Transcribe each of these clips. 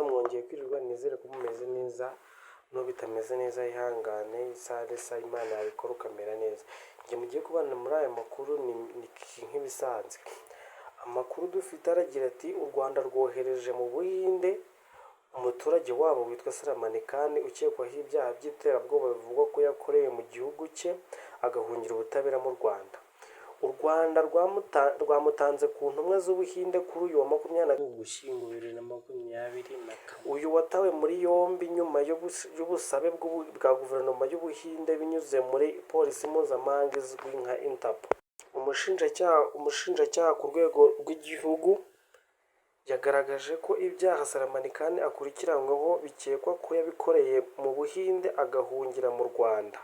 mwongeye kwirirwa, nizere ko mumeze neza. N'ubu bitameze neza ihangane, isaha Imana yabikora ukamera neza. Igihe mugiye kubana muri aya makuru ni nk'ibisanzwe. Amakuru dufite aragira ati u Rwanda rwohereje mu Buhinde umuturage wabo witwa Salamanikani ukekwaho ibyaha by'iterabwoba bivugwa ko yakoreye mu gihugu cye agahungira ubutabera mu Rwanda. U Rwanda rwamutanze ku ntumwa z'Ubuhinde kuri uyu wa 20 Ugushyingo 2024. Uyu watawe muri yombi nyuma y'ubusabe bwa guverinoma y'Ubuhinde binyuze muri polisi mpuzamahanga izwi nka Interpol. Umushinjacyaha ku rwego rw'igihugu yagaragaje ko ibyaha Salamanikani akurikiranyweho bikekwa ko yabikoreye mu Buhinde agahungira mu Rwanda.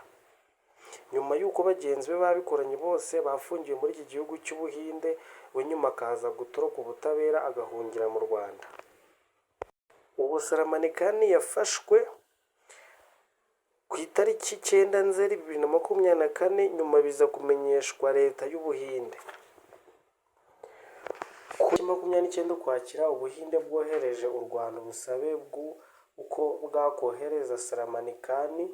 Nyuma y'uko bagenzi be babikoranye bose bafungiwe muri iki gihugu cy'Ubuhinde, we nyuma akaza gutoroka ubutabera agahungira mu Rwanda. Ubu Salamanikani yafashwe ku itariki 9 Nzeri 2024 nyuma biza kumenyeshwa leta y'Ubuhinde. Ku 29 Ukwakira Ubuhinde bwohereje u Rwanda ubusabe uko bwakohereza Salamanikani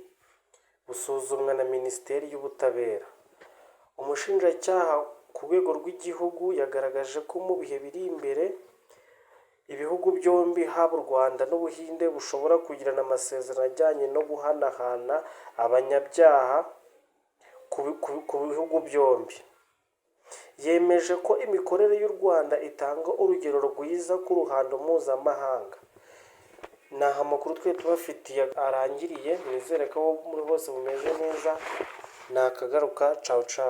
busuzumwa na Minisiteri y'Ubutabera. Umushinjacyaha ku rwego rw'igihugu yagaragaje ko mu bihe biri imbere ibihugu byombi haba u Rwanda n'Ubuhinde bushobora kugirana amasezerano ajyanye no guhanahana abanyabyaha ku bihugu byombi. Yemeje ko imikorere y'u Rwanda itanga urugero rwiza ku ruhando mpuzamahanga. Naha amakuru twe tubafitiye arangiriye, nizere ko muri bose bumeze neza. Nakagaruka, ciao ciao.